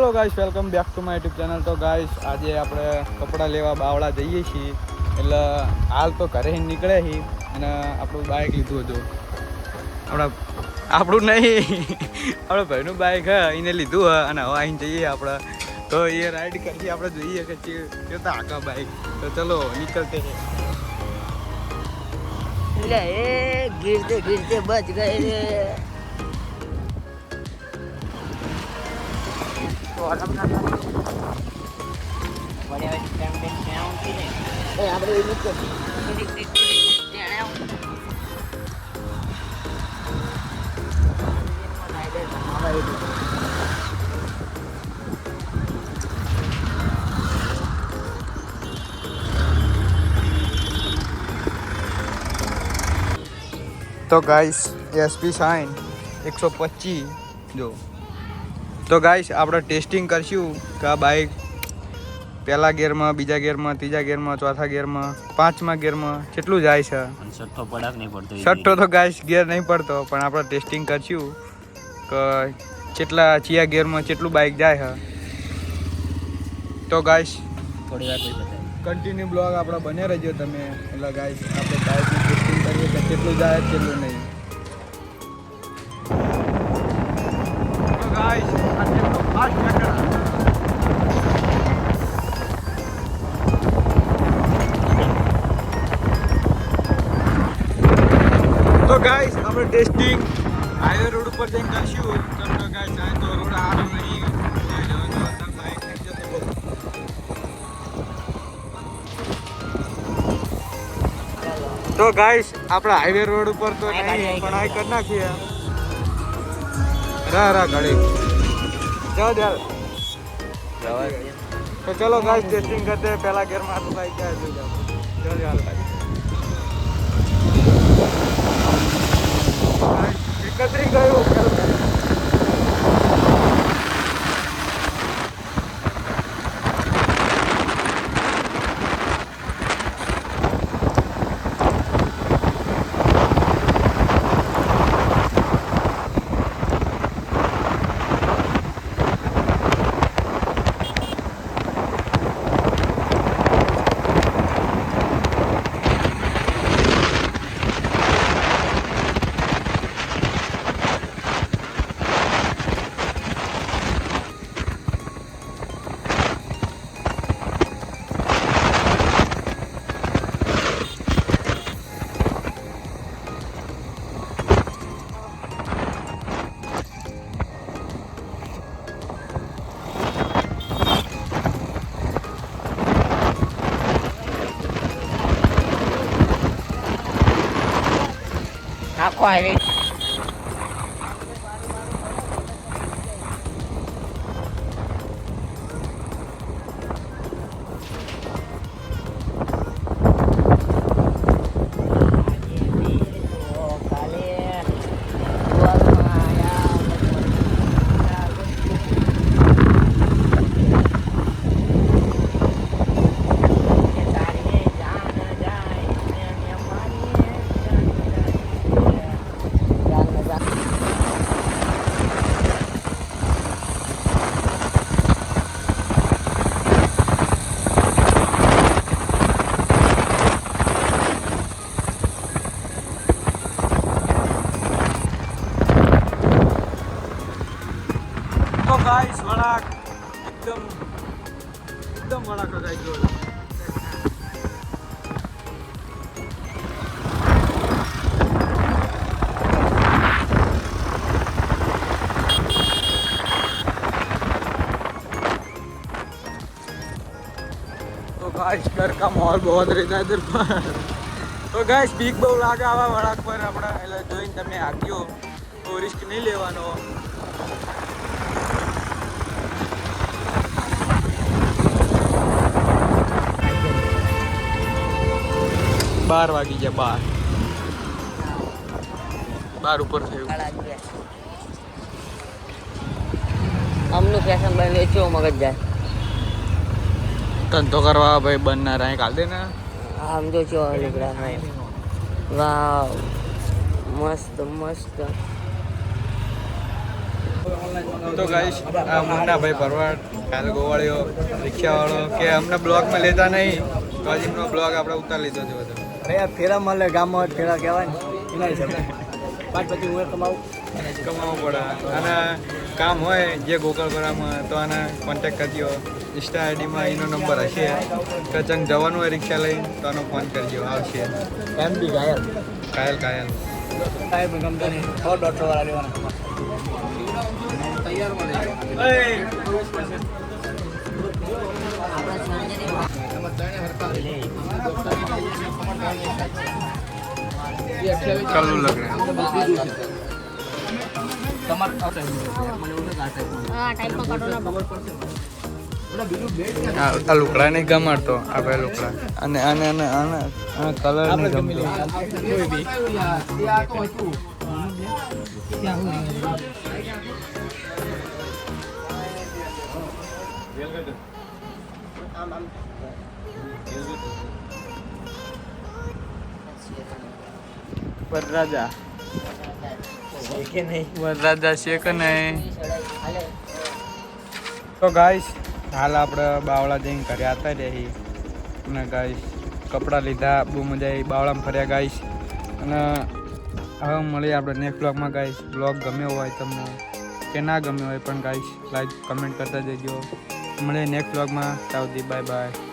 Hello guys, welcome back to my YouTube channel. તો guys, આજે આપણે કપડાં લેવા બાવળા જઈએ છીએ. એટલે હાલ તો ઘરે નીકળ્યા છીએ અને આપણું બાઇક લીધું હતું. આપણું નહીં, આપણે ભાઈનું બાઇક હે, એને લીધું હે અને હવે આવીને જઈએ આપણે. તો એ રાઈડ કરીએ, આપણે જોઈએ કે કેતા આખા બાઇક. તો ચલો નીકળતે છે. गिरते गिरते बच गए रे। તો ગાઈસ, એસપી સાઇન 125 જો. તો ગાઈસ, આપણે ટેસ્ટિંગ કરશું કે આ બાઇક પહેલા ગિયરમાં, બીજા ગિયરમાં, ત્રીજા ગિયરમાં, ચોથા ગિયરમાં, પાંચમા ગિયરમાં કેટલું જાય છે. છઠ્ઠો તો ગાઈસ ગિયર નહીં પડતો, પણ આપણે ટેસ્ટિંગ કરશું કે કેટલા ચિયા ગિયરમાં કેટલું બાઇક જાય છે. તો ગાઈસ, થોડી વાર કન્ટિન્યુ બ્લોગ આપણે બને રહેજો તમે. એટલે ગાઈસ, આપણે બાઇકની ટેસ્ટિંગ કરીએ કે કેટલું જાય કેટલું નહીં. તો ગાઈસ, આ કેટલું ફાસ્ટ નીકળે. તો ગાઈસ, આપણે ટેસ્ટિંગ હાઈવે રોડ ઉપર જઈને કરશું. તો ગાઈસ, આ તો રોડ સારો નહીં. તો ગાઈસ, આપણે હાઈવે રોડ ઉપર તો નહીં પણ આ કરી નાખીએ. રા ઘડી જાઓ દે. તો ચલો ગાઈસ, ટેસ્ટિંગ કરते પહેલા ગેરમાં આપણું બાઈક જાય જોઈ જાઓ. ચલો યાર ભાઈ, 31 ગયું. આખો હાઈવે ગાઈસ, વળાક એકદમ વળાક ગાઈસ જો. तो गाइस, डर का माहौल बहुत रहता है इधर पर. तो गाइस, પીક બહુ લાગે આવા વળાક પર. આપણે એટલે જોઈને તમે આગળ તો રિસ્ક નહીં લેવાનો. 12 વાગી ગયા. 12 ઉપર થયું. અમનું ફેશન બને વેચ્યો મગજ જાય. ધંધો કરવા ભાઈ બંધ ના રહે. કાલ દે ને આમ જો છો નીકળ્યા. વાવ, મસ્ત મસ્ત. તો ગાઈસ આ મુન્નાભાઈ ભરવાડ કાલ ગોવાળીઓ રિક્ષાવાળો કે અમને બ્લોગમાં લેતા નહીં તો હજી એમનો બ્લોગ આપણે ઉતારી લીધો છે બધો. ભાઈ આ ફેરા મળે ગામમાં ફેરા કહેવાય ને એના હિસાબે બાદ પછી હું કમાવું કમાવવું પડે અને કામ હોય જે ગોકળપરામાં તો આને કોન્ટેક્ટ કરજો. ઇન્સ્ટા આઈડીમાં એનો નંબર હશે કે ચંગ જવાનું હોય રિક્ષા લઈને તો આનો ફોન કરજો આવશે. એમ બી ઘાયલ કાયલ કાંઈ પણ ગમતો નહીં 100 વાળા લેવાના કલ્લુ લગ્ન આ લુકડા નહીં ગમાડતો આ ભાઈ લુકડા અને આને આને આને આને કલર નહીં ગમતો. વરરાજા વરરાજા છે કે નહીં. તો ગાઈસ હાલ આપણે બાવળા જઈને ઘરે આવતા રહી અને ગાઈસ કપડાં લીધા બહુ મજા આવી બાવળામાં ફર્યા ગાઈસ. અને હવે મળીએ આપણે નેક્સ્ટ બ્લોગમાં ગાઈસ. બ્લોગ ગમ્યો હોય તમને કે ના ગમ્યો હોય પણ ગાઈસ લાઈક કમેન્ટ કરતા જજો. મળીએ નેક્સ્ટ બ્લોગમાં. ત્યાં સુધી બાય બાય.